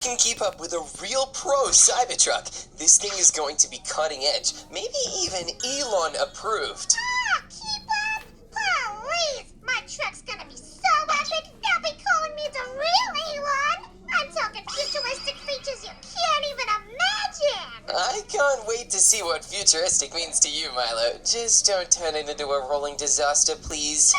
can keep up with a real pro Cybertruck. This thing is going to be cutting edge, maybe even Elon approved. Keep up? Please! My truck's gonna be so epic, they'll be calling me the real Elon! I'm talking futuristic features you can't even imagine! I can't wait to see what futuristic means to you, Milo. Just don't turn it into a rolling disaster, please.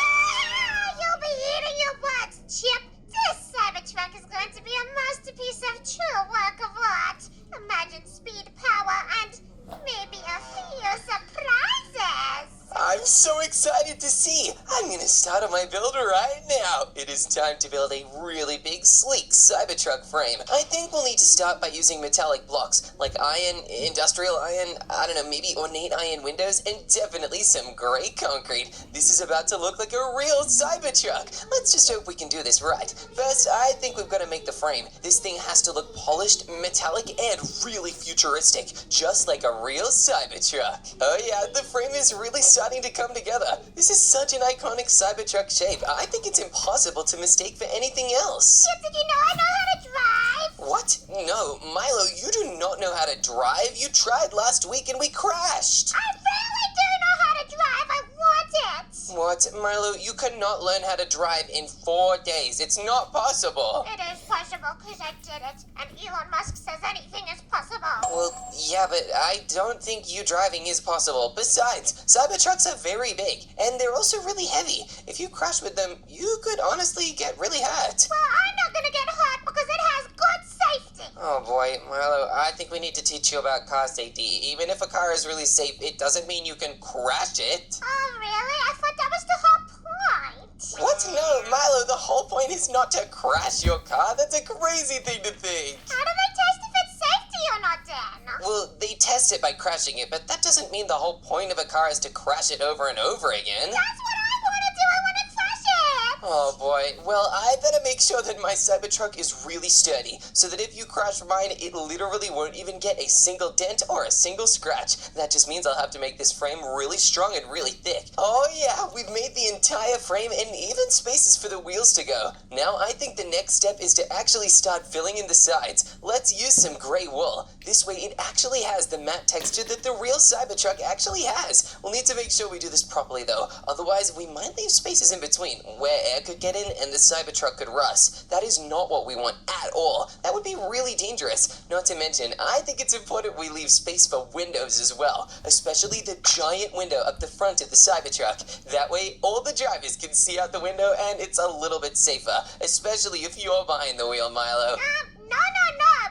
You'll be eating your butts, Chip! This Cybertruck is going to be a masterpiece of true work of art! Imagine speed, power, and maybe a few surprises! I'm so excited to see! I'm gonna start on my build right now! It is time to build a really big, sleek Cybertruck frame. I think we'll need to start by using metallic blocks, like iron, industrial iron, I don't know, maybe ornate iron windows, and definitely some gray concrete. This is about to look like a real Cybertruck! Let's just hope we can do this right. First, I think we've got to make the frame. This thing has to look polished, metallic, and really futuristic, just like a real Cybertruck. Oh yeah, the frame is really starting to come together. This is such an iconic Cybertruck shape. I think it's impossible to mistake for anything else. Chip, did you know I know how to drive? What? No, Milo, you do not know how to drive. You tried last week and we crashed. I really do know how to drive. I want it. What? Milo, you could not learn how to drive in 4 days. It's not possible. It is possible because I did it. And Elon Musk says anything is possible. Well, yeah, but I don't think you driving is possible. Besides, Cybertrucks are very big, and they're also really heavy. If you crash with them, you could honestly get really hurt. Well, I'm not gonna get hurt because it has good safety. Oh boy, Milo, I think we need to teach you about car safety. Even if a car is really safe, it doesn't mean you can crash it. Oh, really? I thought that was the whole point. What? No, Milo, the whole point is not to crash your car. That's a crazy thing to think. How do they test if it's safety or not, then? Well, they test it by crashing it, but that doesn't mean the whole point of a car is to crash it over and over again. That's what I want to do. I want to crash it. Oh boy, well, I better make sure that my Cybertruck is really sturdy, so that if you crash mine, it literally won't even get a single dent or a single scratch. That just means I'll have to make this frame really strong and really thick. Oh yeah, we've made the entire frame and even spaces for the wheels to go. Now I think the next step is to actually start filling in the sides. Let's use some gray wool. This way it actually has the matte texture that the real Cybertruck actually has. We'll need to make sure we do this properly though, otherwise we might leave spaces in between where air could get in and the Cybertruck could rust. That is not what we want at all. That would be really dangerous. Not to mention, I think it's important we leave space for windows as well, especially the giant window up the front of the Cybertruck. That way, all the drivers can see out the window and it's a little bit safer, especially if you're behind the wheel, Milo. No,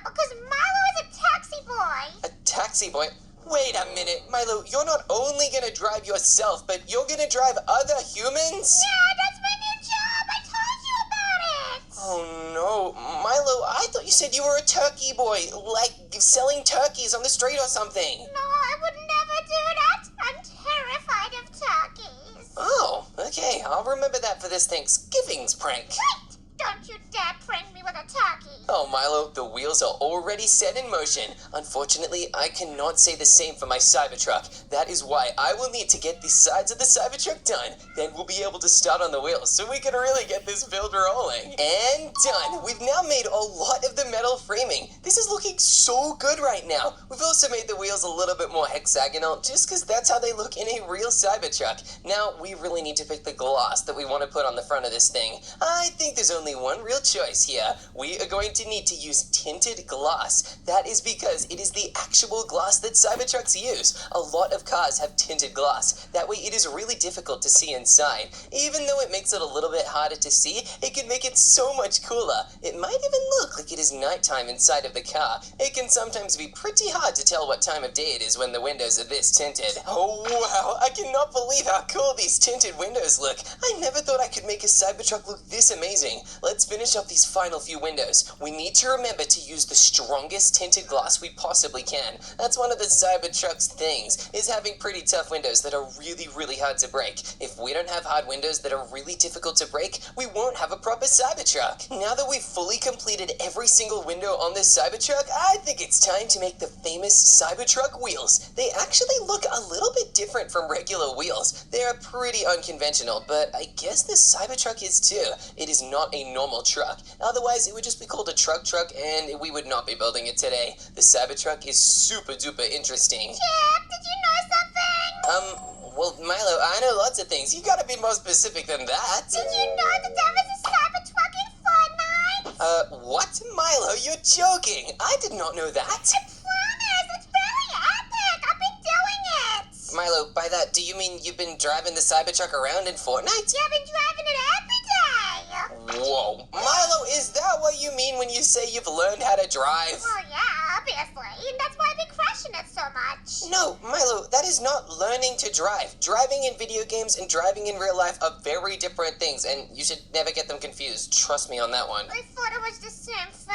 because Milo is a taxi boy. A taxi boy? Wait a minute, Milo, you're not only gonna drive yourself, but you're gonna drive other humans? Yeah, that's my new job. I told you about it. Oh no, Milo, I thought you said you were a turkey boy, like selling turkeys on the street or something. No, I would never do that. I'm terrified of turkeys. Oh, okay, I'll remember that for this Thanksgiving's prank. Wait! Don't you dare prank me with a turkey. Oh, Milo, the wheels are already set in motion. Unfortunately, I cannot say the same for my Cybertruck. That is why I will need to get the sides of the Cybertruck done. Then we'll be able to start on the wheels so we can really get this build rolling. And done. We've now made a lot of the metal framing. This is looking so good right now. We've also made the wheels a little bit more hexagonal just because that's how they look in a real Cybertruck. Now, we really need to pick the glass that we want to put on the front of this thing. I think there's only one real choice here. We are going to need to use tinted glass. That is because it is the actual glass that Cybertrucks use. A lot of cars have tinted glass. That way it is really difficult to see inside. Even though it makes it a little bit harder to see, it can make it so much cooler. It might even look like it is nighttime inside of the car. It can sometimes be pretty hard to tell what time of day it is when the windows are this tinted. Oh wow, I cannot believe how cool these tinted windows look. I never thought I could make a Cybertruck look this amazing. Let's finish up these final few windows. We need to remember to use the strongest tinted glass we possibly can. That's one of the Cybertruck's things, is having pretty tough windows that are really, really hard to break. If we don't have hard windows that are really difficult to break, we won't have a proper Cybertruck. Now that we've fully completed every single window on this Cybertruck, Cybertruck, I think it's time to make the famous Cybertruck wheels. They actually look a little bit different from regular wheels. They're pretty unconventional, but I guess this Cybertruck is too. It is not a normal truck. Otherwise, it would just be called a truck, and we would not be building it today. The Cybertruck is super duper interesting. Chip, did you know something? Well, Milo, I know lots of things. You gotta be more specific than that. Did you know that there was a Cybertruck in Fortnite? What? Milo, you're joking. I did not know that. I promise, it's very epic. I've been doing it. Milo, by that, do you mean you've been driving the Cybertruck around in Fortnite? Yeah, I've been driving it every day. Whoa. Milo, is that what you mean when you say you've learned how to drive? Well, yeah, obviously. And that's why I've been crushing it so much. No, Milo, that is not learning to drive. Driving in video games and driving in real life are very different things, and you should never get them confused. Trust me on that one. I thought it was the same thing.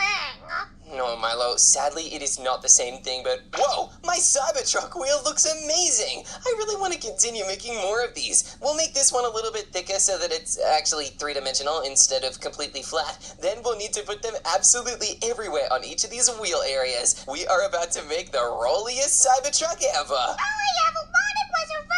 No, Milo, sadly it is not the same thing, but whoa, my Cybertruck wheel looks amazing! I really want to continue making more of these. We'll make this one a little bit thicker so that it's actually three-dimensional instead of completely flat. Then we'll need to put them absolutely everywhere on each of these wheel areas. We are about to make the rolliest Cybertruck ever! All I ever wanted was a rolly.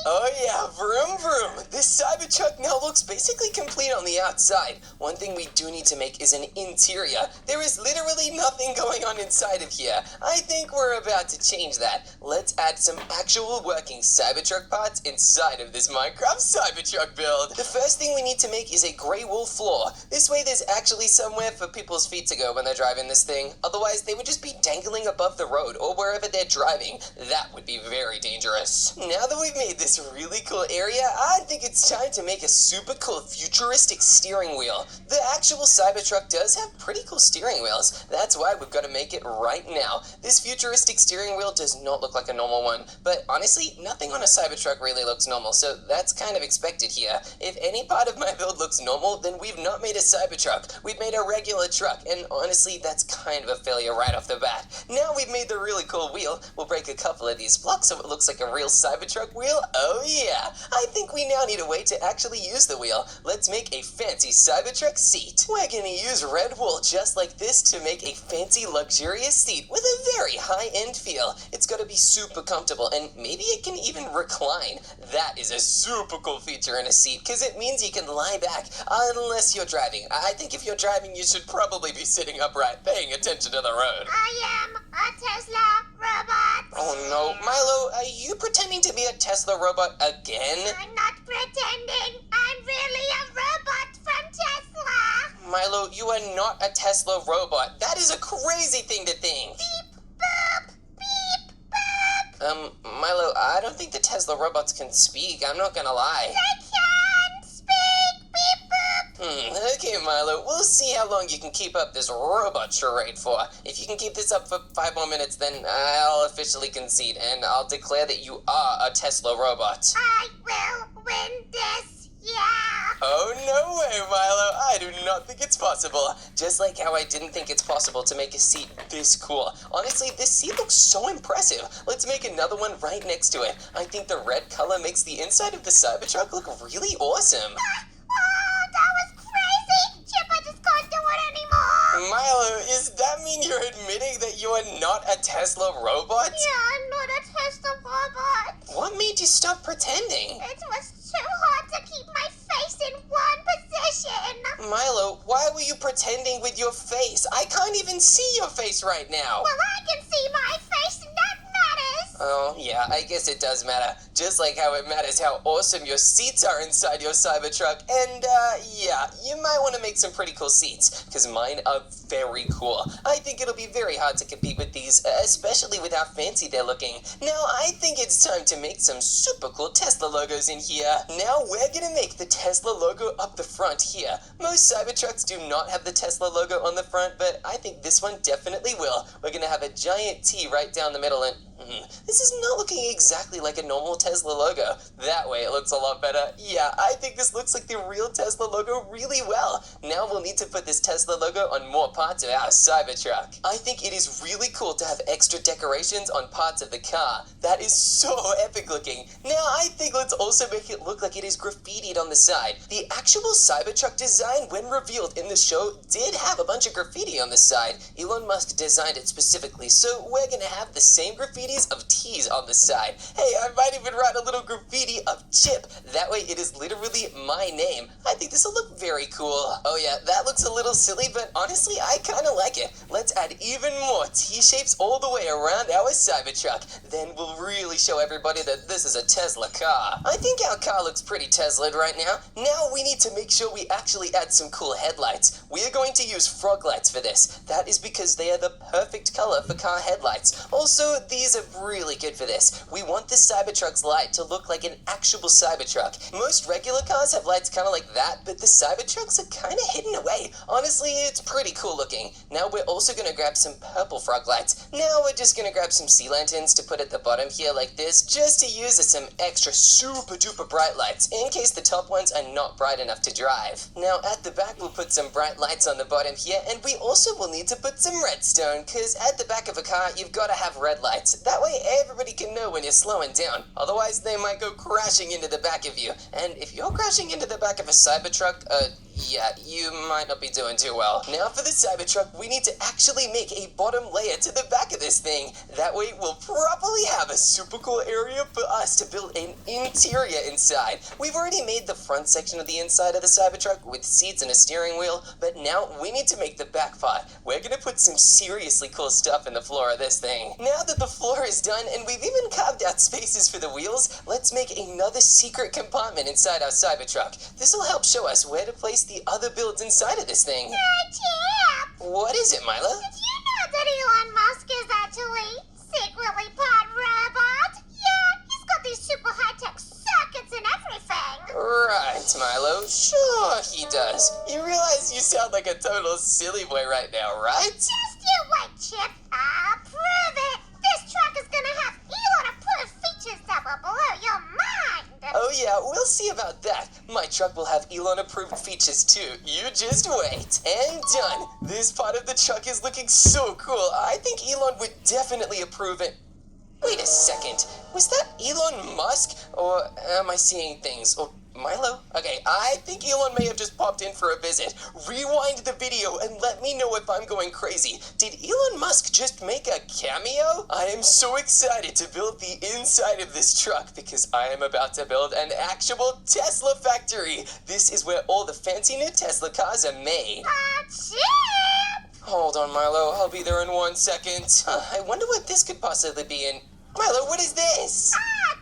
Oh yeah, vroom vroom. This Cybertruck now looks basically complete on the outside. One thing we do need to make is an interior. There is literally nothing going on inside of here. I think we're about to change that. Let's add some actual working Cybertruck parts inside of this Minecraft Cybertruck build. The first thing we need to make is a grey wool floor. This way there's actually somewhere for people's feet to go when they're driving this thing. Otherwise they would just be dangling above the road or wherever they're driving. That would be very dangerous. Now that we've made this really cool area, I think it's time to make a super cool futuristic steering wheel. The actual Cybertruck does have pretty cool steering wheels. That's why we've got to make it right now. This futuristic steering wheel does not look like a normal one, but honestly, nothing on a Cybertruck really looks normal, so that's kind of expected here. If any part of my build looks normal, then we've not made a Cybertruck. We've made a regular truck, and honestly, that's kind of a failure right off the bat. Now we've made the really cool wheel, we'll break a couple of these blocks so it looks like a real Cybertruck wheel. Oh yeah, I think we now need a way to actually use the wheel. Let's make a fancy Cybertruck seat. We're gonna use red wool just like this to make a fancy luxurious seat with a very high-end feel. It's gonna be super comfortable and maybe it can even recline. That is a super cool feature in a seat because it means you can lie back unless you're driving. I think if you're driving you should probably be sitting upright paying attention to the road. I am a Tesla robot. Oh no, Milo, are you pretending to be a Tesla robot again? I'm not pretending. I'm really a robot from Tesla. Milo, you are not a Tesla robot. That is a crazy thing to think. Beep, boop, beep, boop. Milo, I don't think the Tesla robots can speak. I'm not gonna lie. They can speak. Beep, boop. Okay, Milo, we'll see how long you can keep up this robot charade for. If you can keep this up for 5 more minutes, then I'll officially concede, and I'll declare that you are a Tesla robot. I will win this. Yeah. Oh, no way, Milo. I do not think it's possible. Just like how I didn't think it's possible to make a seat this cool. Honestly, this seat looks so impressive. Let's make another one right next to it. I think the red color makes the inside of the Cybertruck look really awesome. Oh, that was crazy. Chip, I just can't do it anymore. Milo, does that mean you're admitting that you are not a Tesla robot? Yeah, I'm not a Tesla robot. What made you stop pretending? It was too hard to keep my face in one position. Milo, why were you pretending with your face? I can't even see your face right now. Well, I can see my face, and that matters. Oh, yeah, I guess it does matter. Just like how it matters how awesome your seats are inside your Cybertruck. And, yeah, you might want to make some pretty cool seats, because mine are very cool. I think it'll be very hard to compete with these, especially with how fancy they're looking. Now, I think it's time to make some super cool Tesla logos in here. Now, we're gonna make the Tesla logo up the front here. Most Cybertrucks do not have the Tesla logo on the front, but I think this one definitely will. We're gonna have a giant T right down the middle, and this is not looking exactly like a normal Tesla logo. That way it looks a lot better. Yeah, I think this looks like the real Tesla logo really well. Now we'll need to put this Tesla logo on more parts of our Cybertruck. I think it is really cool to have extra decorations on parts of the car. That is so epic looking. Now I think let's also make it look like it is graffitied on the side. The actual Cybertruck design, when revealed in the show, did have a bunch of graffiti on the side. Elon Musk designed it specifically, so we're gonna have the same graffitis of T's on the side. Hey, I might even write a little graffiti of Chip. That way it is literally my name. I think this will look very cool. Oh yeah, that looks a little silly, but honestly, I kinda like it. Let's add even more T-shapes all the way around our Cybertruck. Then we'll really show everybody that this is a Tesla car. I think our car looks pretty Tesla'd right now. Now we need to make sure we actually add some cool headlights. We are going to use frog lights for this. That is because they are the perfect color for car headlights. Also, these are really good for this. We want the Cybertruck's light to look like an actual Cybertruck. Most regular cars have lights kind of like that, but the Cybertrucks are kind of hidden away. Honestly, it's pretty cool looking. Now we're also going to grab some purple frog lights. Now we're just going to grab some sea lanterns to put at the bottom here like this, just to use as some extra super duper bright lights in case the top ones are not bright enough to drive. Now at the back we'll put some bright lights on the bottom here, and we also will need to put some redstone, because at the back of a car you've got to have red lights. That way everybody can know when you're slowing down. Otherwise they might go crashing into the back of you. And if you're crashing into the back of a Cybertruck, yeah, you might not be doing too well. Now for the Cybertruck, we need to actually make a bottom layer to the back of this thing. That way we'll probably have a super cool area for us to build an interior inside. We've already made the front section of the inside of the Cybertruck with seats and a steering wheel, but now we need to make the back part. We're gonna put some seriously cool stuff in the floor of this thing. Now that the floor is done and we've even carved out spaces for the wheels, let's make another secret compartment inside our Cybertruck. This will help show us where to place the other builds inside of this thing. Chip! What is it, Milo? Did you know that Elon Musk is actually secretly part robot? Yeah, he's got these super high-tech circuits and everything. Right, Milo. Sure he does. You realize you sound like a total silly boy right now, right? Just you wait, Chip. I'll prove it. This truck is gonna have Elon-approved features that will blow your mind. Oh yeah, we'll see about that. My truck will have Elon-approved features too. You just wait. And done. This part of the truck is looking so cool. I think Elon would definitely approve it. Wait a second. Was that Elon Musk? Or am I seeing things? Or Milo? Okay, I think Elon may have just popped in for a visit. Rewind the video and let me know if I'm going crazy. Did Elon Musk just make a cameo? I am so excited to build the inside of this truck because I am about to build an actual Tesla factory. This is where all the fancy new Tesla cars are made. Chip! Hold on, Milo. I'll be there in 1 second. I wonder what this could possibly be in. Milo, what is this?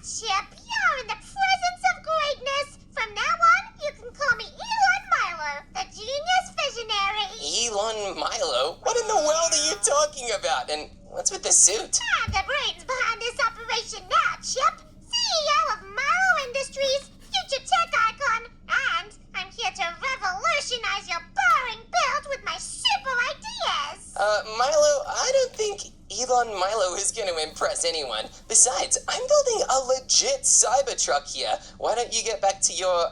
Chip, you're in the presence of greatness. From now on, you can call me Elon Milo, the genius visionary. Elon Milo? What in the world are you talking about? And what's with the suit? I'm the brains behind this operation now, Chip. CEO of Milo Industries, future tech icon, and I'm here to revolutionize your boring build with my super ideas. Milo, I don't think Elon Milo is going to impress anyone. Besides, I'm building a legit Cybertruck here. Why don't you get back to your,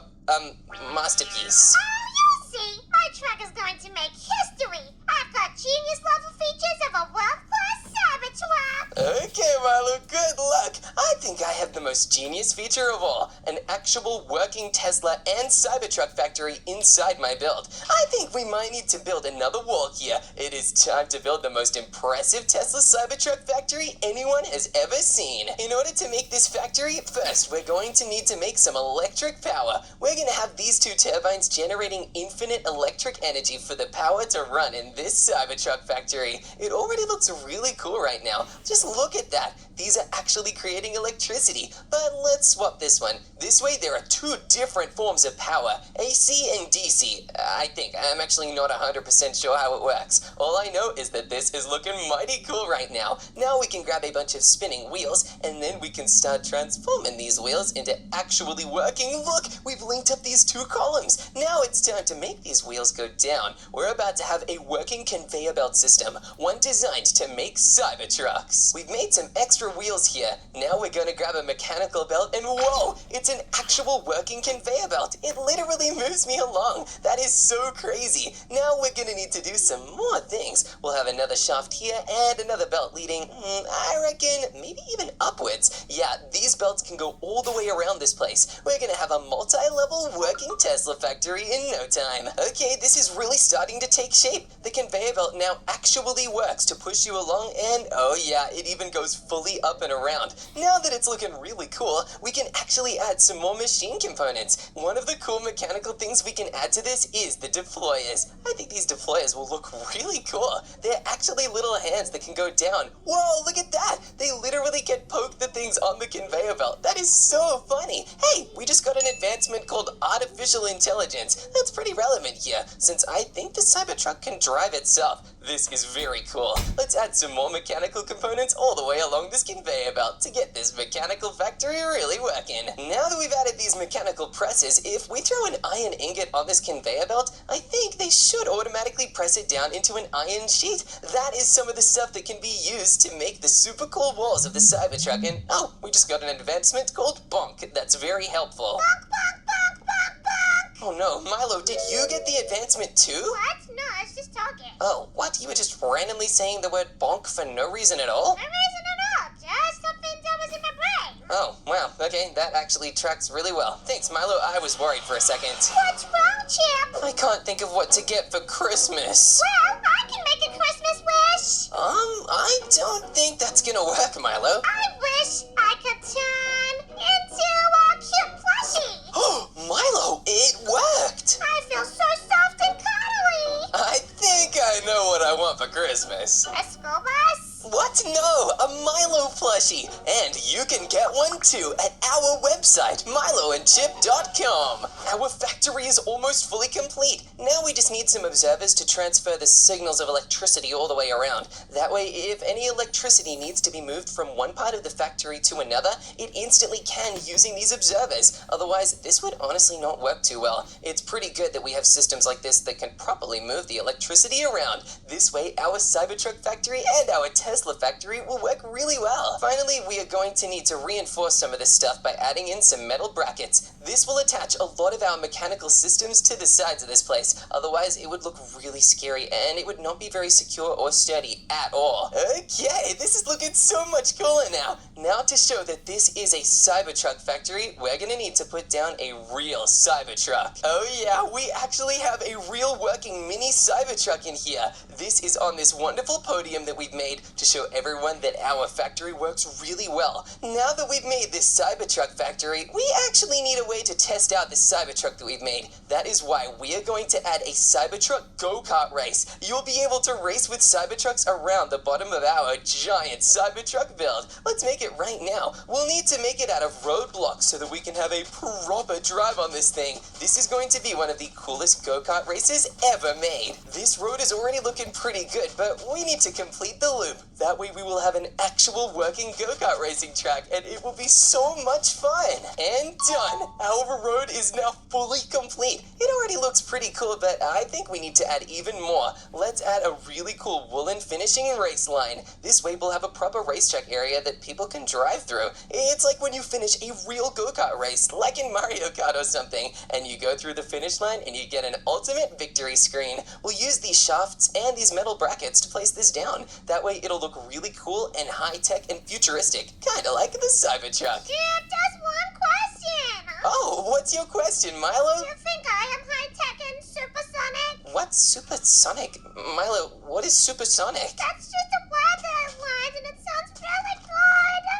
masterpiece? Oh, you'll see. My truck is going to make history. I've got genius-level features of a world-class Cybertruck. Okay, Milo, good luck. I think I have the most genius feature of all, an actual working Tesla and Cybertruck factory inside my build. I think we might need to build another wall here. It is time to build the most impressive Tesla Cybertruck factory anyone has ever seen. In order to make this factory, first we're going to need to make some electric power. We're going to have these two turbines generating infinite electric energy for the power to run in this Cybertruck factory. It already looks really cool right now. Just look at that. These are actually creating electricity. But let's swap this one. This way there are two different forms of power, AC and DC. I think. I'm actually not 100% sure how it works. All I know is that this is looking mighty cool right now. Now we can grab a bunch of spinning wheels and then we can start transforming these wheels into actually working. Look, we've linked up these two columns. Now it's time to make these wheels go down. We're about to have a working conveyor belt system, one designed to make Cybertrucks. We've made some extra wheels here. Now we're gonna grab a mechanical belt, and whoa, it's an actual working conveyor belt. It literally moves me along. That is so crazy. Now we're gonna need to do some more things. We'll have another shaft here and another belt leading, I reckon, maybe even upwards. Yeah, these belts can go all the way around this place. We're gonna have a multi-level working Tesla factory in no time. Okay, this is really starting to take shape. The conveyor belt now actually works to push you along, and oh yeah, it even goes fully up and around. Now that it's looking really cool, we can actually add some more machine components. One of the cool mechanical things we can add to this is the deployers. I think these deployers will look really cool. They're actually little hands that can go down. Whoa, look at that! They literally can poke the things on the conveyor belt. That is so funny. Hey, we just got an advancement called artificial intelligence. That's pretty relevant here, since I think the Cybertruck can drive itself. This is very cool. Let's add some more mechanical components all the way along this conveyor belt to get this mechanical factory really working. Now that we've added these mechanical presses, if we throw an iron ingot on this conveyor belt, I think they should automatically press it down into an iron sheet. That is some of the stuff that can be used to make the super cool walls of the Cybertruck. And oh, we just got an advancement called Bonk. That's very helpful. Bonk, bonk, bonk, bonk, bonk. Oh no, Milo, did you get the advancement too? What? No, I was just talking. Oh, what? You were just randomly saying the word bonk for no reason at all? No reason at all. Just something that was in my brain. Oh, wow. Okay, that actually tracks really well. Thanks, Milo. I was worried for a second. What's wrong, Chip? I can't think of what to get for Christmas. Well, I can make a Christmas wish. I don't think that's gonna work, Milo. I wish I could turn into a cute plushie. Oh, Milo, it worked! I feel so soft and cuddly. I think I know what I want for Christmas. A school bus? What? No, a Milo plushie. And you can get one too at our website, miloandchip.com. Our factory is almost fully complete. Now we just need some observers to transfer the signals of electricity all the way around. That way, if any electricity needs to be moved from one part of the factory to another, it instantly can using these observers. Otherwise, this would honestly not work too well. It's pretty good that we have systems like this that can properly move the electricity around. This way, our Cybertruck factory and our Tesla factory will work really well. Finally, we are going to need to reinforce some of this stuff by adding in some metal brackets. This will attach a lot of our mechanical systems to the sides of this place. Otherwise, it would look really scary and it would not be very secure or sturdy at all. Okay, this is looking so much cooler now. Now to show that this is a Cybertruck factory, we're gonna need to put down a real Cybertruck. Oh yeah, we actually have a real working mini Cybertruck in here. This is on this wonderful podium that we've made to show everyone that our factory works really well. Now that we've made this Cybertruck factory, we actually need a way to test out this Cybertruck that we've made. That is why we are going to add a Cybertruck go-kart race. You'll be able to race with Cybertrucks around the bottom of our giant Cybertruck build. Let's make it right now. We'll need to make it out of roadblocks so that we can have a proper drive on this thing. This is going to be one of the coolest go-kart races ever made. This road is already looking pretty good, but we need to complete the loop. That way we will have an actual working go-kart racing track and it will be so much fun. And done. Our road is now fully complete. It already looks pretty cool, but I think we need to add even more. Let's add a really cool woolen finishing race line. This way we'll have a proper racetrack area that people can drive through. It's like when you finish a real go-kart race, like in Mario Kart or something, and you go through the finish line and you get an ultimate victory screen. We'll use these shafts and these metal brackets to place this down. That way it'll look really cool and high-tech and futuristic, kinda like the Cybertruck. Dude, just one question. Oh, what's your question, Milo? You think I am high-tech and supersonic? What's supersonic? Milo, what is supersonic? That's just a word that I learned and it sounds really good.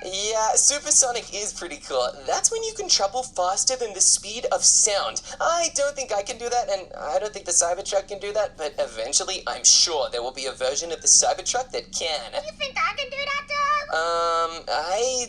Yeah, supersonic is pretty cool. That's when you can travel faster than the speed of sound. I don't think I can do that, and I don't think the Cybertruck can do that, but eventually I'm sure there will be a version of the Cybertruck that can. You think I can do that, dog? I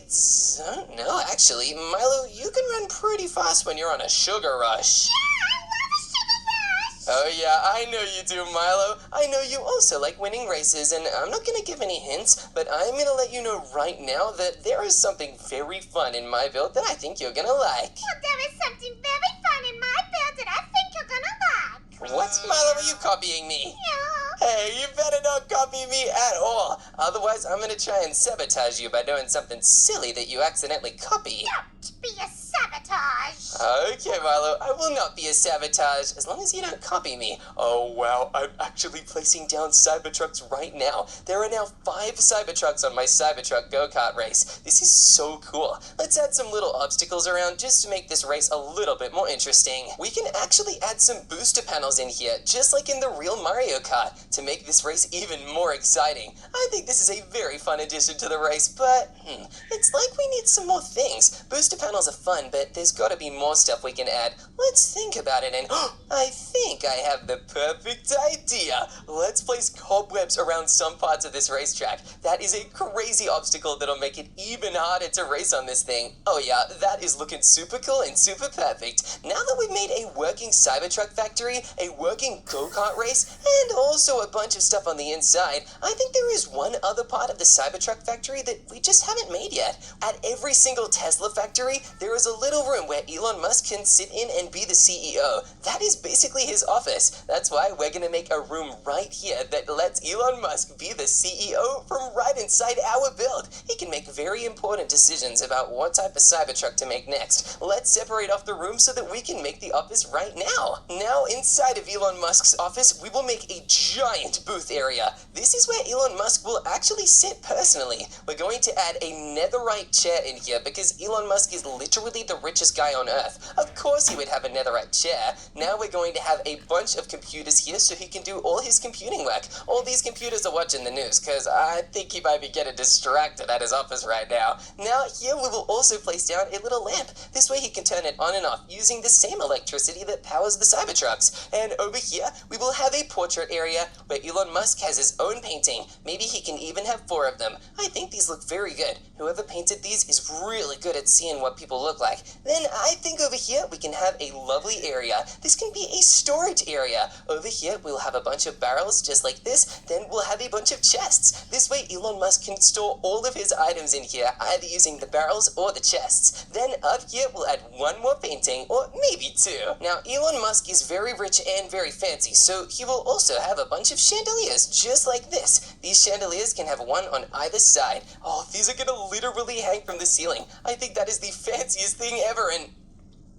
don't know, actually. Milo, you can run pretty fast when you're on a sugar rush. Yeah, I love a sugar rush. Oh yeah, I know you do, Milo. I know you also like winning races, and I'm not gonna give any hints, but I'm gonna let you know right now that there is something very fun in my build that I think you're gonna like. Well, there is something very fun in my build that I think you're gonna like. What, Milo, are you copying me? Yeah. Hey, you better not copy me at all. Otherwise, I'm gonna try and sabotage you by doing something silly that you accidentally copy. Don't be a sabotage. Okay, Milo, I will not be a sabotage as long as you don't copy me. Oh, wow, I'm actually placing down Cybertrucks right now. There are now 5 Cybertrucks on my Cybertruck go-kart race. This is so cool. Let's add some little obstacles around just to make this race a little bit more interesting. We can actually add some booster panels in here, just like in the real Mario Kart, to make this race even more exciting. I think this is a very fun addition to the race, but it's like we need some more things. Booster panels are fun, but there's gotta be more stuff we can add. Let's think about it, and I think I have the perfect idea. Let's place cobwebs around some parts of this racetrack. That is a crazy obstacle that'll make it even harder to race on this thing. Oh yeah, that is looking super cool and super perfect. Now that we've made a working Cybertruck factory, a working go-kart race, and also a bunch of stuff on the inside, I think there is one other part of the Cybertruck factory that we just haven't made yet. At every single Tesla factory, there is a little room where Elon Musk can sit in and be the CEO. That is basically his office. That's why we're gonna make a room right here that lets Elon Musk be the CEO from right inside our build. He can make very important decisions about what type of Cybertruck to make next. Let's separate off the room so that we can make the office right now. Now, inside of Elon Musk's office, we will make a giant booth area. This is where Elon Musk will actually sit personally. We're going to add a netherite chair in here because Elon Musk is literally the richest guy on Earth. Of course he would have a netherite chair. Now we're going to have a bunch of computers here so he can do all his computing work. All these computers are watching the news because I think he might be getting distracted at his office right now. Now here we will also place down a little lamp. This way he can turn it on and off using the same electricity that powers the Cybertrucks. And over here we will have a portrait area where Elon Musk has his own painting. Maybe he can even have 4 of them. I think these look very good. Whoever painted these is really good at seeing what people look like. Then I think over here we can have a lovely area. This can be a storage area. Over here we'll have a bunch of barrels just like this. Then we'll have a bunch of chests. This way Elon Musk can store all of his items in here, either using the barrels or the chests. Then up here we'll add 1 more painting, or maybe 2. Now Elon Musk is very rich and very fancy, so he will also have a bunch of chandeliers just like this. These chandeliers can have 1 on either side. Oh, these are gonna literally hang from the ceiling. I think that is the fanciest thing ever. And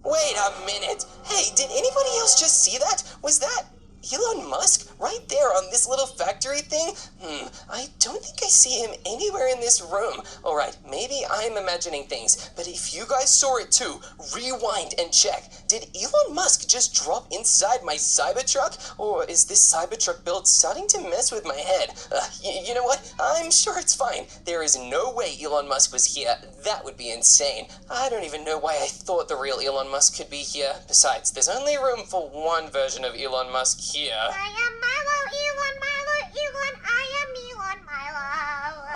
wait a minute. Hey, did anybody else just see that? Was that Elon Musk right there on this little factory thing? I don't think I see him anywhere in this room. Alright, maybe I'm imagining things, but if you guys saw it too, rewind and check. Did Elon Musk just drop inside my Cybertruck? Or is this Cybertruck build starting to mess with my head? You know what? I'm sure it's fine. There is no way Elon Musk was here. That would be insane. I don't even know why I thought the real Elon Musk could be here. Besides, there's only room for one version of Elon Musk here. I am Milo, Elon, I am Elon, Milo.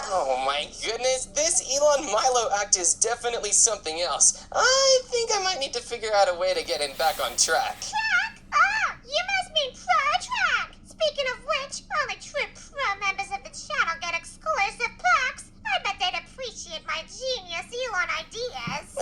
Oh my goodness, this Elon Milo act is definitely something else. I think I might need to figure out a way to get him back on track. Track? Oh, you must mean Pro Track. Speaking of which, only true Pro members of the channel get exclusive perks. I bet they'd appreciate my genius Elon ideas.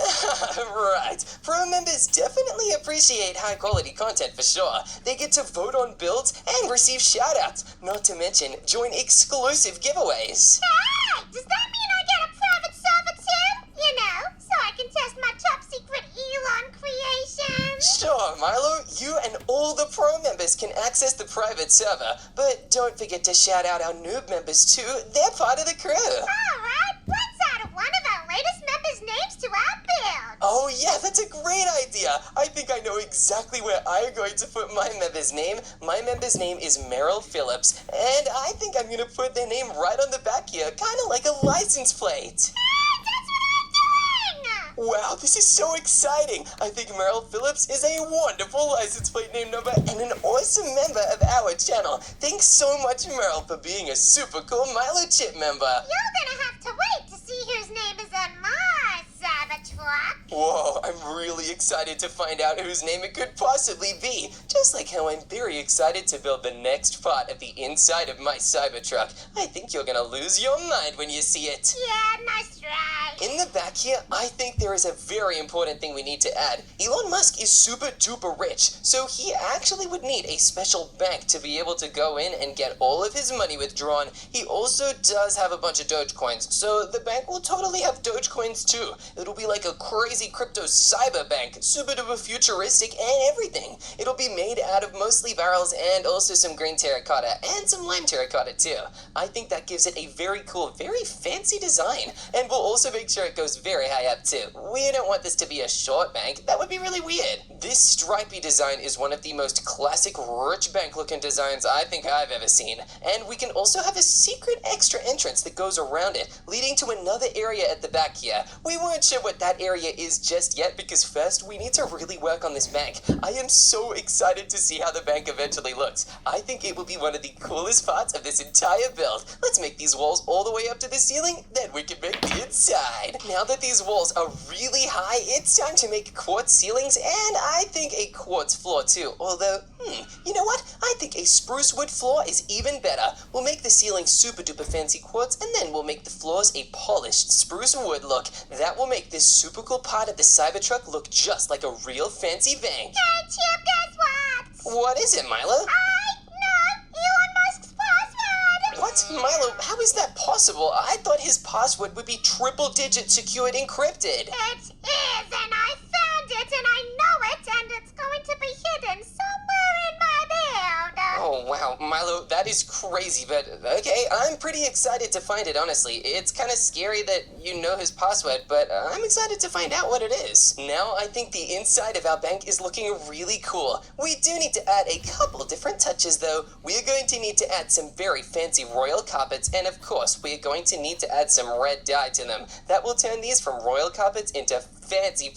Right. Pro members definitely appreciate high quality content for sure. They get to vote on builds and receive shoutouts. Not to mention, join exclusive giveaways. Hey, does that mean I get a private server too? You know, so I can test my top secret Elon creation. Sure, Milo, you and all the pro members can access the private server, but don't forget to shout out our noob members too. They're part of the crew. Alright, let's add one of our latest members' names to our build. Oh yeah, that's a great idea. I think I know exactly where I'm going to put my member's name. My member's name is Meryl Phillips, and I think I'm going to put their name right on the back here, kind of like a license plate. Hey, that's what I'm doing! Wow, this is so exciting! I think Meryl Phillips is a wonderful license plate name number and an awesome member of our channel. Thanks so much, Meryl, for being a super cool Milo Chip member. You're gonna have to wait to see whose name is on my Cybertruck. Whoa, I'm really excited to find out whose name it could possibly be. Just like how I'm very excited to build the next part of the inside of my Cybertruck. I think you're gonna lose your mind when you see it. Yeah, nice try. In the back here, I think there is a very important thing we need to add. Elon Musk is super duper rich, so he actually would need a special bank to be able to go in and get all of his money withdrawn. He also does have a bunch of Dogecoins, so the bank will totally have Dogecoins too. It'll be like a crazy crypto cyber bank, super duper futuristic and everything. It'll be made out of mostly barrels and also some green terracotta and some lime terracotta too. I think that gives it a very cool, very fancy design, and we'll also make sure it goes very high up too. We don't want this to be a short bank. That would be really weird. This stripy design is one of the most classic rich bank looking designs I think I've ever seen. And we can also have a secret extra entrance that goes around it, leading to another area at the back here. We weren't sure what that area is just yet because first we need to really work on this bank. I am so excited to see how the bank eventually looks. I think it will be one of the coolest parts of this entire build. Let's make these walls all the way up to the ceiling, then we can make the inside. Now that these walls are really high, it's time to make quartz ceilings and I think a quartz floor too. Although, you know what? I think a spruce wood floor is even better. We'll make the ceiling super duper fancy quartz and then we'll make the floors a polished spruce wood look. That will make this super cool part of the Cybertruck look just like a real fancy bank. Hey, Chip, guess what? What is it, Milo? I know Elon Musk's password. What? Milo, how is that possible? I thought his password would be triple-digit secured encrypted. It is, and I found it, and I know it, and it's going to be hidden somewhere in my build. Oh, wow, Milo, that is crazy, but okay, I'm pretty excited to find it, honestly. It's kind of scary that you know his password, but I'm excited to find out what it is. Now, I think the inside of our bank is looking really cool. We do need to add a couple different touches, though. We are going to need to add some very fancy royal carpets, and of course, we are going to need to add some red dye to them. That will turn these from royal carpets into fancy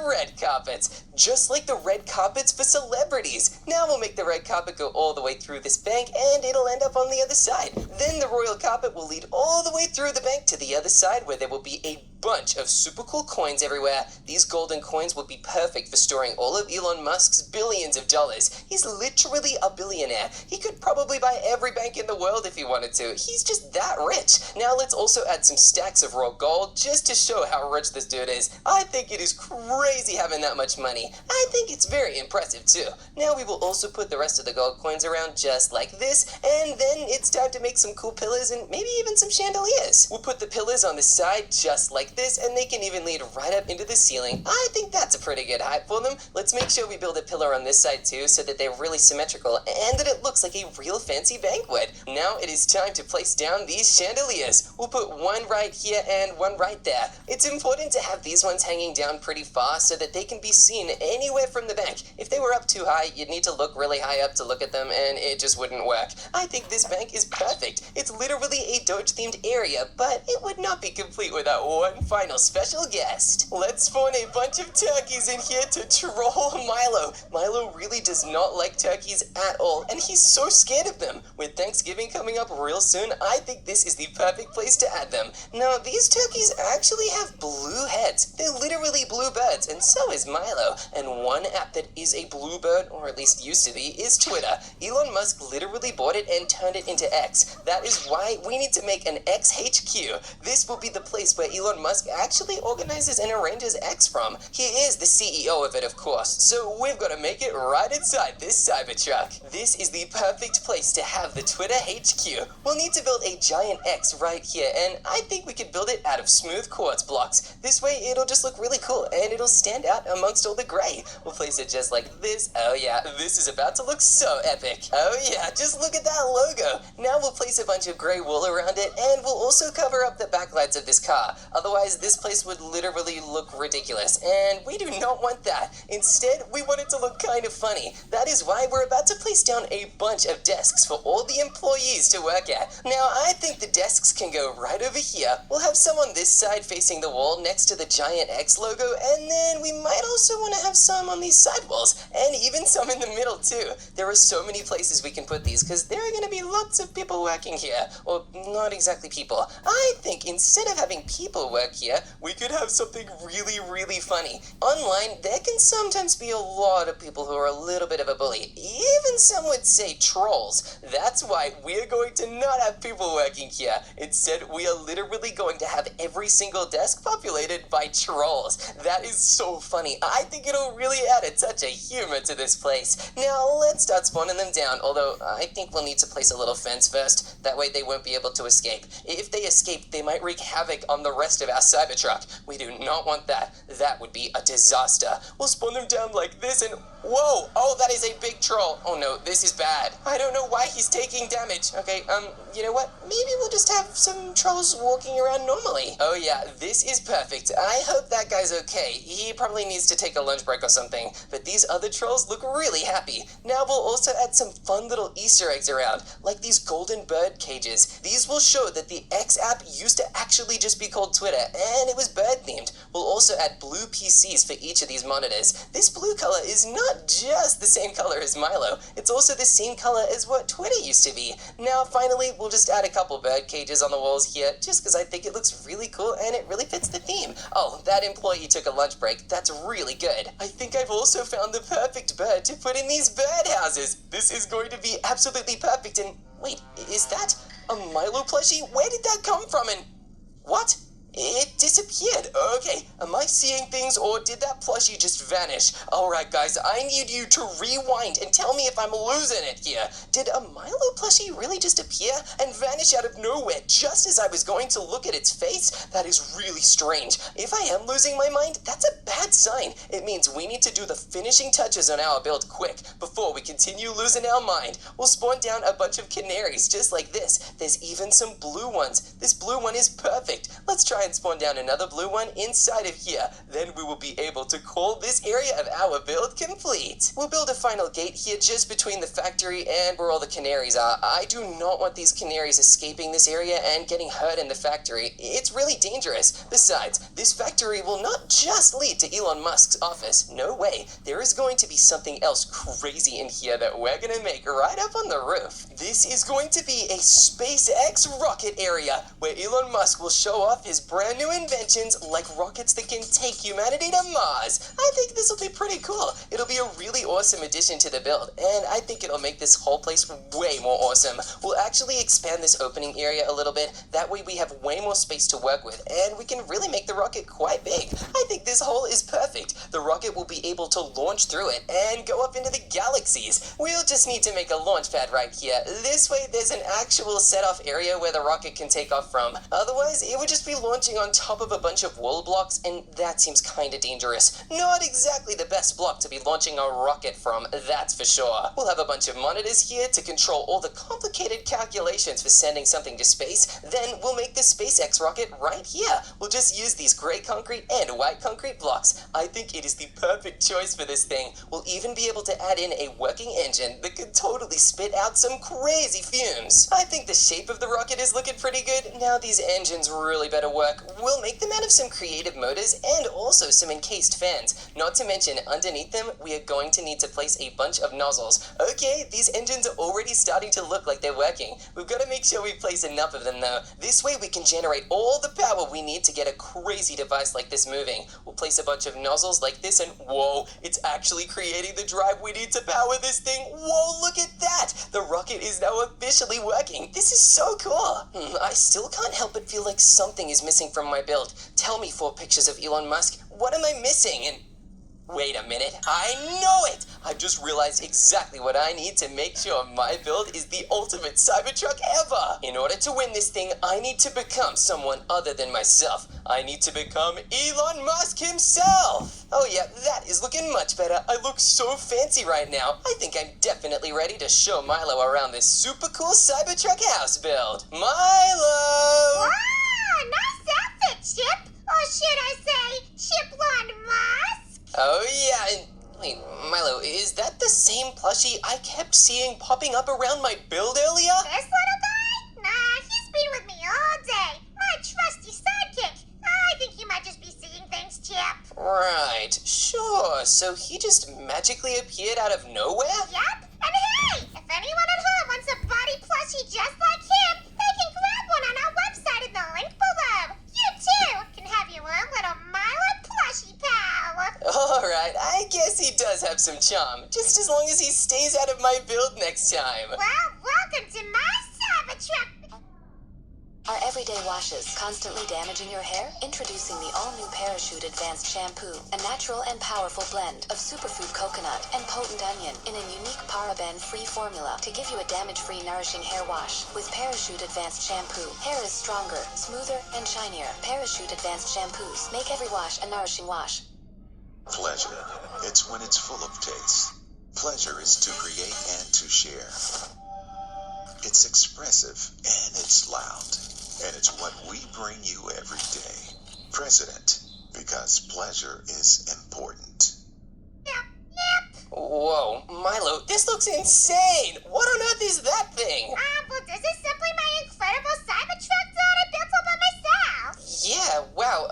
red carpets, just like the red carpets for celebrities. Now we'll make the red carpet go all the way through this bank and it'll end up on the other side. Then the royal carpet will lead all the way through the bank to the other side where there will be a bunch of super cool coins everywhere. These golden coins would be perfect for storing all of Elon Musk's billions of dollars. He's literally a billionaire. He could probably buy every bank in the world if he wanted to. He's just that rich. Now let's also add some stacks of raw gold just to show how rich this dude is. I think it is crazy having that much money. I think it's very impressive too. Now we will also put the rest of the gold coins around just like this, and then it's time to make some cool pillars and maybe even some chandeliers. We'll put the pillars on the side just like this, and they can even lead right up into the ceiling. I think that's a pretty good height for them. Let's make sure we build a pillar on this side too so that they're really symmetrical and that it looks like a real fancy banquet. Now it is time to place down these chandeliers. We'll put one right here and one right there. It's important to have these ones hanging down pretty far so that they can be seen anywhere from the bank. If they were up too high, you'd need to look really high up to look at them and it just wouldn't work. I think this bank is perfect. It's literally a Doge themed area, but it would not be complete without one final special guest. Let's spawn a bunch of turkeys in here to troll Milo. Milo really does not like turkeys at all, and he's so scared of them. With Thanksgiving coming up real soon, I think this is the perfect place to add them. Now, these turkeys actually have blue heads. They're literally blue birds, and so is Milo. And one app that is a blue bird, or at least used to be, is Twitter. Elon Musk literally bought it and turned it into X. That is why we need to make an XHQ. This will be the place where Elon Musk actually organizes and arranges X from. He is the CEO of it, of course, so we've got to make it right inside this Cybertruck. This is the perfect place to have the Twitter HQ. We'll need to build a giant X right here, and I think we could build it out of smooth quartz blocks. This way it'll just look really cool, and it'll stand out amongst all the gray. We'll place it just like this. Oh yeah, this is about to look so epic. Oh yeah, just look at that logo. Now we'll place a bunch of gray wool around it, and we'll also cover up the backlights of this car. Otherwise, this place would literally look ridiculous, and we do not want that. Instead, we want it to look kind of funny. That is why we're about to place down a bunch of desks for all the employees to work at. Now, I think the desks can go right over here. We'll have some on this side facing the wall next to the giant X logo, and then we might also want to have some on these side walls, and even some in the middle too. There are so many places we can put these because there are going to be lots of people working here. Or not exactly people. I think instead of having people work work here, we could have something really, really funny. Online, there can sometimes be a lot of people who are a little bit of a bully. Even some would say trolls. That's why we're going to not have people working here. Instead, we are literally going to have every single desk populated by trolls. That is so funny. I think it'll really add a touch of humor to this place. Now, let's start spawning them down, although I think we'll need to place a little fence first. That way they won't be able to escape. If they escape, they might wreak havoc on the rest of our Cybertruck. We do not want that. That would be a disaster. We'll spawn them down like this and... Whoa! Oh, that is a big troll. Oh no, this is bad. I don't know why he's taking damage. Okay, you know what? Maybe we'll just have some trolls walking around normally. Oh yeah, this is perfect. I hope that guy's okay. He probably needs to take a lunch break or something. But these other trolls look really happy. Now we'll also add some fun little Easter eggs around, like these golden bird cages. These will show that the X app used to actually just be called Twitter, and it was bird themed. We'll also add blue PCs for each of these monitors. This blue color is not just the same color as Milo, it's also the same color as what Twitter used to be. Now finally, we'll just add a couple bird cages on the walls here, just because I think it looks really cool and it really fits the theme. Oh, that employee took a lunch break. That's really good. I think I've also found the perfect bird to put in these bird houses. This is going to be absolutely perfect. And wait, is that a Milo plushie? Where did that come from? And what? It disappeared. Okay, am I seeing things or did that plushie just vanish? Alright guys, I need you to rewind and tell me if I'm losing it here. Did a Milo plushie really just appear and vanish out of nowhere just as I was going to look at its face? That is really strange. If I am losing my mind, that's a bad sign. It means we need to do the finishing touches on our build quick before we continue losing our mind. We'll spawn down a bunch of canaries just like this. There's even some blue ones. This blue one is perfect. Let's try and spawn down another blue one inside of here. Then we will be able to call this area of our build complete. We'll build a final gate here just between the factory and where all the canaries are. I do not want these canaries escaping this area and getting hurt in the factory. It's really dangerous. Besides, this factory will not just lead to Elon Musk's office. No way. There is going to be something else crazy in here that we're gonna make right up on the roof. This is going to be a SpaceX rocket area where Elon Musk will show off his brand new inventions like rockets that can take humanity to Mars. I think this will be pretty cool. It'll be a really awesome addition to the build, and I think it'll make this whole place way more awesome. We'll actually expand this opening area a little bit. That way we have way more space to work with, and we can really make the rocket quite big. I think this hole is perfect. The rocket will be able to launch through it and go up into the galaxies. We'll just need to make a launch pad right here. This way there's an actual set-off area where the rocket can take off from. Otherwise, it would just be launching on top of a bunch of wall blocks, and that seems kinda dangerous. Not exactly the best block to be launching a rocket from, that's for sure. We'll have a bunch of monitors here to control all the complicated calculations for sending something to space. Then we'll make the SpaceX rocket right here. We'll just use these gray concrete and white concrete blocks. I think it is the perfect choice for this thing. We'll even be able to add in a working engine that could totally spit out some crazy fumes. I think the shape of the rocket is looking pretty good. Now these engines really better work. We'll make them out of some creative motors and also some encased fans. Not to mention, underneath them, we are going to need to place a bunch of nozzles. Okay, these engines are already starting to look like they're working. We've got to make sure we place enough of them though. This way we can generate all the power we need to get a crazy device like this moving. We'll place a bunch of nozzles like this and whoa, it's actually creating the drive we need to power this thing. Whoa, look at that! The rocket is now officially working. This is so cool. I still can't help but feel like something is missing from my build. Tell me 4 pictures of Elon Musk. What am I missing? And wait a minute, I know it! I've just realized exactly what I need to make sure my build is the ultimate Cybertruck ever! In order to win this thing, I need to become someone other than myself. I need to become Elon Musk himself! Oh yeah, that is looking much better. I look so fancy right now. I think I'm definitely ready to show Milo around this super cool Cybertruck house build. Milo! Wow, nice outfit, Chip! Or should I say, Chiplon Musk? Oh yeah, and wait, Milo, is that the same plushie I kept seeing popping up around my build earlier? This little guy? Nah, he's been with me all day. My trusty sidekick. I think you might just be seeing things, Chip. Right, sure, so he just magically appeared out of nowhere? Yep, and hey, if anyone at home wants a body plushie just like him, they can grab one on our website in the link below. You too can have some charm, just as long as he stays out of my build next time. Well, welcome to my Cybertruck. Are everyday washes constantly damaging your hair? Introducing the all-new Parachute Advanced Shampoo, a natural and powerful blend of superfood coconut and potent onion in a unique paraben-free formula to give you a damage-free, nourishing hair wash. With Parachute Advanced Shampoo, hair is stronger, smoother, and shinier. Parachute Advanced Shampoos make every wash a nourishing wash. Pleasure. It's when it's full of taste. Pleasure is to create and to share. It's expressive and it's loud. And it's what we bring you every day. President, because pleasure is important. Yep. Whoa, Milo, this looks insane! What on earth is that thing? Well, this is simply my incredible Cybertruck that I built all by myself. Yeah, wow,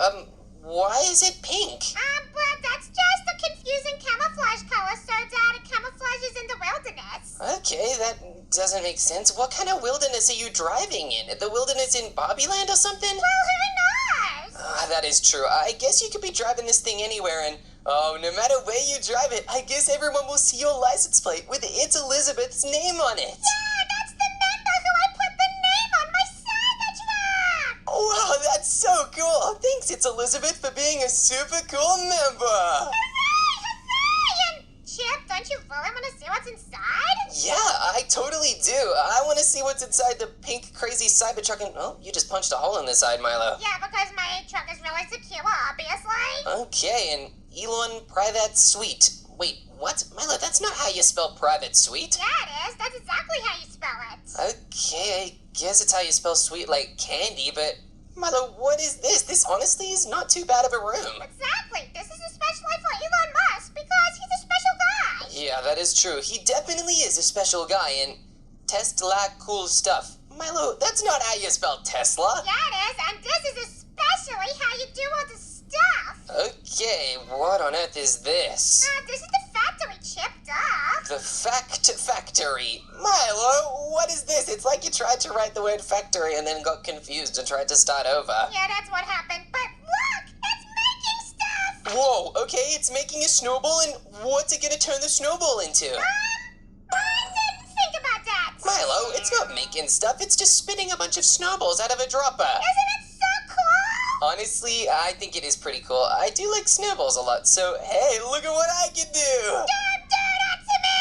why is it pink? But that's just a confusing camouflage color so that it camouflages in the wilderness. Okay, that doesn't make sense. What kind of wilderness are you driving in? The wilderness in Bobbyland or something? Well, who knows? That is true. I guess you could be driving this thing anywhere and, oh, no matter where you drive it, I guess everyone will see your license plate with It's Elizabeth's name on it. Yeah, that's the member who I put the name on my Cybertruck. Wow, that's so cool. Thanks, It's Elizabeth, for being a super cool member. Hooray! And Chip, don't you really want to see what's inside? Yeah, I totally do. I want to see what's inside the pink, crazy Cybertruck and, oh, you just punched a hole in the side, Milo. Yeah, because my truck is really secure, obviously. Okay, and Elon Private Suite. Wait, what? Milo, that's not how you spell Private Suite. Yeah, it is. That's exactly how you spell it. Okay, I guess it's how you spell sweet like candy, but Milo, what is this? This honestly is not too bad of a room. Exactly. This is especially for Elon Musk because he's a special guy. Yeah, that is true. He definitely is a special guy, and Tesla cool stuff. Milo, that's not how you spell Tesla. Yeah, it is. And this is especially how you do all the stuff. Okay, what on earth is this? This is the factory, Chip, duh. The Fact Factory. Milo, what is this? It's like you tried to write the word factory and then got confused and tried to start over. Yeah, that's what happened. But look, it's making stuff. Whoa, okay, it's making a snowball, and what's it gonna turn the snowball into? I didn't think about that. Milo, it's not making stuff, it's just spitting a bunch of snowballs out of a dropper. Isn't it so cool? Honestly, I think it is pretty cool. I do like snowballs a lot, so hey, look at what I can do! Don't do that to me.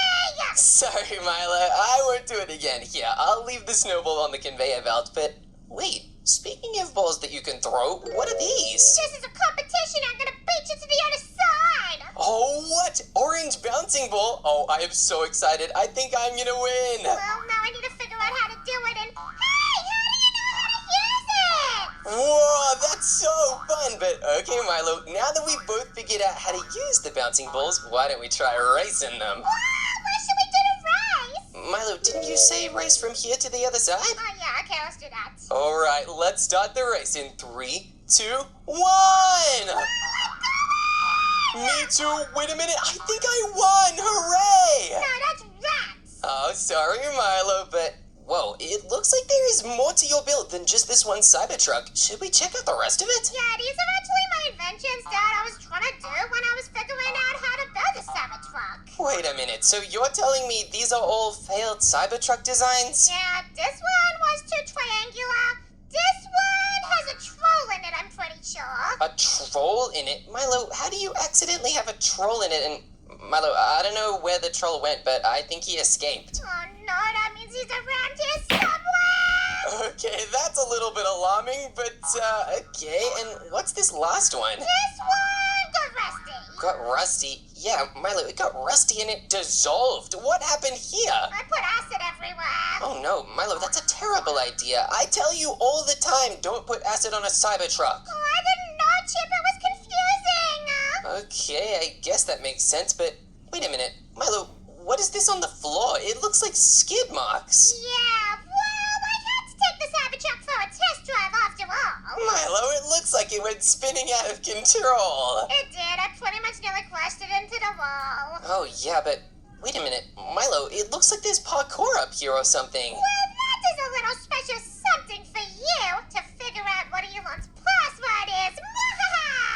Sorry, Milo, I won't do it again. Here, I'll leave the snowball on the conveyor belt, but wait, speaking of balls that you can throw, what are these? This is a competition. I'm gonna beat you to the other side. Oh, what? Orange bouncing ball? Oh, I am so excited. I think I'm gonna win. Well, now I need to figure out how to do it. And hey, how do you know how to use it? Whoa, that's so fun. But okay, Milo, now that we both figured out how to use the bouncing balls, why don't we try racing them? Wow, where should we do the race? Milo, didn't you say race from here to the other side? Oh yeah, okay, let's do that. All right, let's start the race in 3, 2, 1. Me too. Wait a minute. I think I won. Hooray! No, that's rats. Oh, sorry, Milo, but whoa, it looks like there is more to your build than just this one Cybertruck. Should we check out the rest of it? Yeah, these are actually my inventions that I was trying to do when I was figuring out how to build a Cybertruck. Wait a minute. So you're telling me these are all failed Cybertruck designs? Yeah, this one was too triangular. This one has a troll in it, I'm pretty sure. A troll in it? Milo, how do you accidentally have a troll in it? And Milo, I don't know where the troll went, but I think he escaped. Oh no, that means he's around here somewhere. Okay, that's a little bit alarming, but okay. And what's this last one? This one got rusty. Got rusty? Yeah, Milo, it got rusty and it dissolved. What happened here? I put acid everywhere. Oh no, Milo, that's a terrible idea. I tell you all the time, don't put acid on a Cybertruck. Oh, I didn't know, Chip. It was confusing. Okay, I guess that makes sense, but wait a minute. Milo, what is this on the floor? It looks like skid marks. Yeah, well, I had to take the Cybertruck for a test drive after all. Milo, it looks like it went spinning out of control. It did. I pretty much nearly crashed it into the wall. Oh yeah, but wait a minute. Milo, it looks like there's parkour up here or something. Well, that is a little special something for you to figure out what Elon's password is.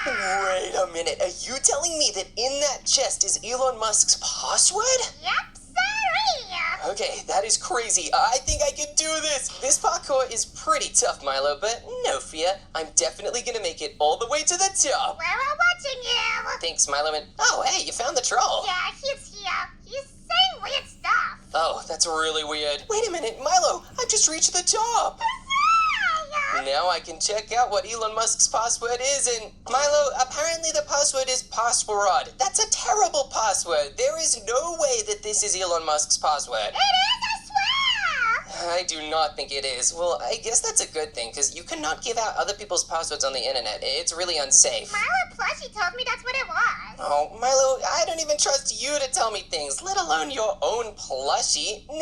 Wait a minute, are you telling me that in that chest is Elon Musk's password? Yep, sorry. Okay, that is crazy. I think I can do this. This parkour is pretty tough, Milo, but no fear. I'm definitely gonna make it all the way to the top. We're all watching you. Thanks, Milo, and oh, hey, you found the troll. Yeah, he's here. He's saying weird stuff. Oh, that's really weird. Wait a minute, Milo, I've just reached the top. Hooray! Now I can check out what Elon Musk's password is, and Milo, apparently the password is password. That's a terrible password. There is no way that this is Elon Musk's password. It is, I swear! I do not think it is. Well, I guess that's a good thing, because you cannot give out other people's passwords on the internet. It's really unsafe. Milo Plushie told me that's what it was. Oh, Milo, I don't even trust you to tell me things, let alone your own plushie. Now,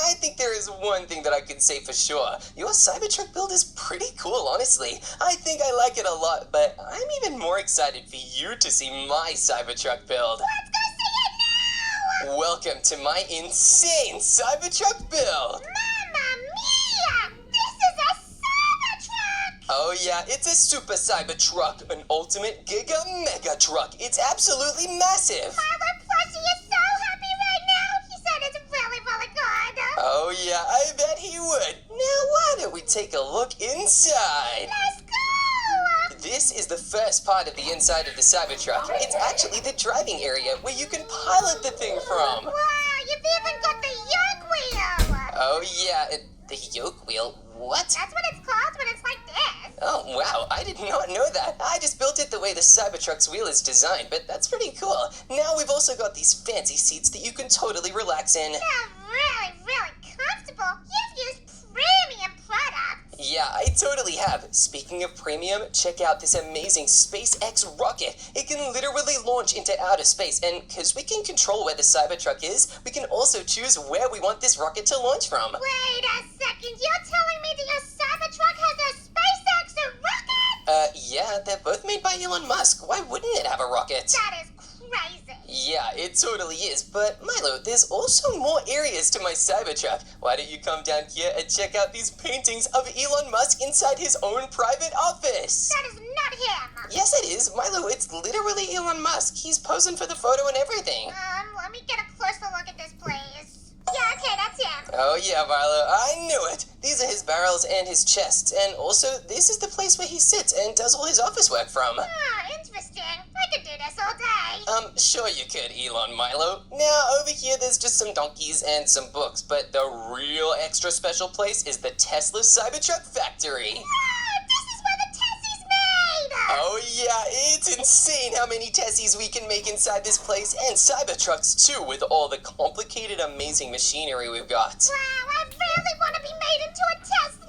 I think there is one thing that I can say for sure. Your Cybertruck build is pretty cool, honestly. I think I like it a lot, but I'm even more excited for you to see my Cybertruck build. Let's go see it now! Welcome to my insane Cybertruck build. Mamma mia! This is a Cybertruck! Oh yeah, it's a super Cybertruck, an ultimate giga mega truck. It's absolutely massive. Milo Plushie is so happy right now. He said it's really, really good. Oh yeah, I bet he would. Now why don't we take a look inside? Let's go! This is the first part of the inside of the Cybertruck. It's actually the driving area where you can pilot the thing from. Wow, you've even got the yoke wheel! Oh yeah, the yoke wheel. What? That's what it's called when it's like this. Oh wow, I did not know that. I just built it the way the Cybertruck's wheel is designed, but that's pretty cool. Now we've also got these fancy seats that you can totally relax in. They're really, really comfortable. You've used premium products. Yeah, I totally have. Speaking of premium, check out this amazing SpaceX rocket. It can literally launch into outer space, and because we can control where the Cybertruck is, we can also choose where we want this rocket to launch from. Wait a second, you're telling me that your Cybertruck has a SpaceX rocket? Yeah, they're both made by Elon Musk. Why wouldn't it have a rocket? That is crazy. Yeah, it totally is. But Milo, there's also more areas to my Cybertruck. Why don't you come down here and check out these paintings of Elon Musk inside his own private office? That is not him. Yes, it is. Milo, it's literally Elon Musk. He's posing for the photo and everything. Let me get a closer look at this, please. Yeah, okay, that's him. Oh yeah, Milo, I knew it. These are his barrels and his chest. And also, this is the place where he sits and does all his office work from. Interesting. I could do this all day. Sure you could, Elon Milo. Now, over here there's just some donkeys and some books, but the real extra special place is the Tesla Cybertruck factory. Wow, this is where the Tessie's made. Oh yeah, it's insane how many Tessies we can make inside this place, and Cybertrucks too, with all the complicated, amazing machinery we've got. Wow, I really want to be made into a Tesla.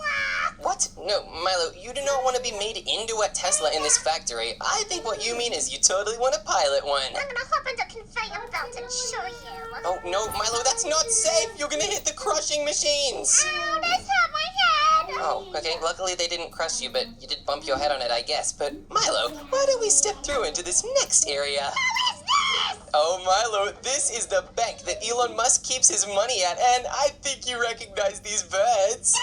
What? No, Milo, you do not want to be made into a Tesla in this factory. I think what you mean is you totally want to pilot one. I'm gonna hop into conveyor belt and show you. Oh no, Milo, that's not safe. You're gonna hit the crushing machines. Ow, this hurt my head. Oh, okay, luckily they didn't crush you, but you did bump your head on it, I guess. But Milo, why don't we step through into this next area? What is this? Oh, Milo, this is the bank that Elon Musk keeps his money at, and I think you recognize these birds.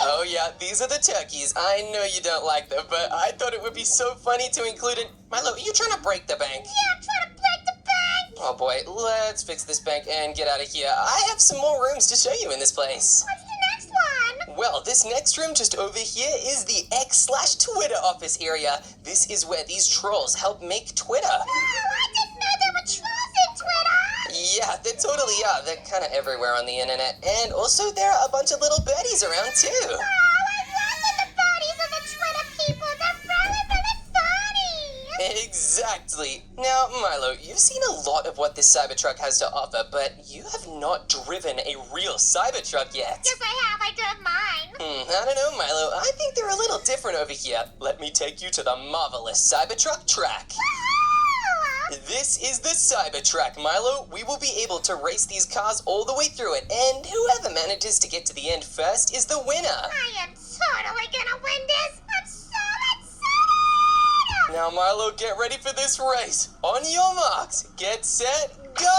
Oh yeah, these are the turkeys. I know you don't like them, but I thought it would be so funny to include in... Milo, are you trying to break the bank? Yeah, I'm trying to break the bank. Oh boy, let's fix this bank and get out of here. I have some more rooms to show you in this place. What's the next one? Well, this next room just over here is the X/Twitter office area. This is where these trolls help make Twitter. Oh, I didn't know there were trolls in Twitter. Yeah, they totally are. They're kind of everywhere on the internet. And also, there are a bunch of little birdies around, too. Oh, I love when the bodies of the Twitter people. They're really, really funny. Exactly. Now, Milo, you've seen a lot of what this Cybertruck has to offer, but you have not driven a real Cybertruck yet. Yes, I have. I drove mine. I don't know, Milo. I think they're a little different over here. Let me take you to the marvelous Cybertruck track. Woohoo! This is the Cybertruck, Milo. We will be able to race these cars all the way through it, and whoever manages to get to the end first is the winner. I am totally gonna win this. I'm so excited. Now, Milo, get ready for this race. On your marks, get set, go!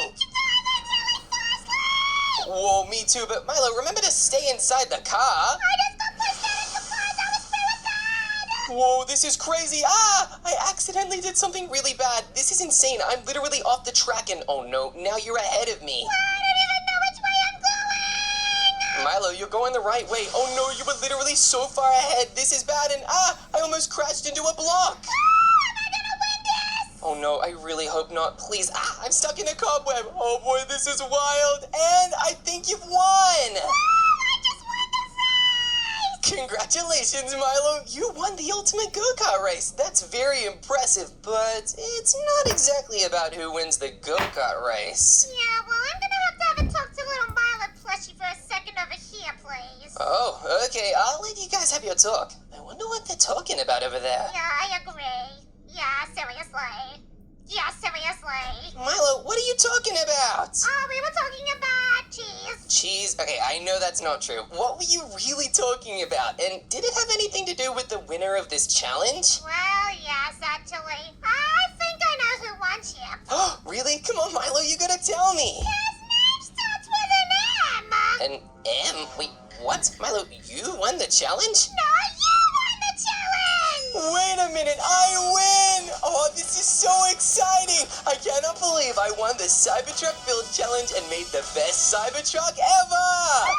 You're driving really fastly. Whoa, me too, but Milo, remember to stay inside the car. I just got pushed out into cars. That was really bad. Whoa, this is crazy. Ah! I accidentally did something really bad. This is insane. I'm literally off the track and oh no, now you're ahead of me. I don't even know which way I'm going. Milo, you're going the right way. Oh no, you were literally so far ahead. This is bad and I almost crashed into a block. Am I gonna win this? Oh no, I really hope not. Please, I'm stuck in a cobweb. Oh boy, this is wild. And I think you've won. I just won the race. Congratulations, Milo. You won the ultimate go-kart race. That's very impressive, but it's not exactly about who wins the go-kart race. Yeah, well, I'm gonna have a talk to little Milo plushie for a second over here, please. Oh, okay. I'll let you guys have your talk. I wonder what they're talking about over there. Yeah, I agree. Yeah, seriously. Yeah, seriously. Milo, what are you talking about? Oh, we were talking about cheese. Cheese? Okay, I know that's not true. What were you really talking about? And did it have anything to do with the winner of this challenge? Well, yes, actually. I think I know who won, Chip. Oh, really? Come on, Milo, you gotta tell me. His name starts with an M. An M? Wait, what? Milo, you won the challenge? No, you won the challenge. Wait a minute, I win! Oh, this is so exciting! I cannot believe I won the Cybertruck Build Challenge and made the best Cybertruck ever!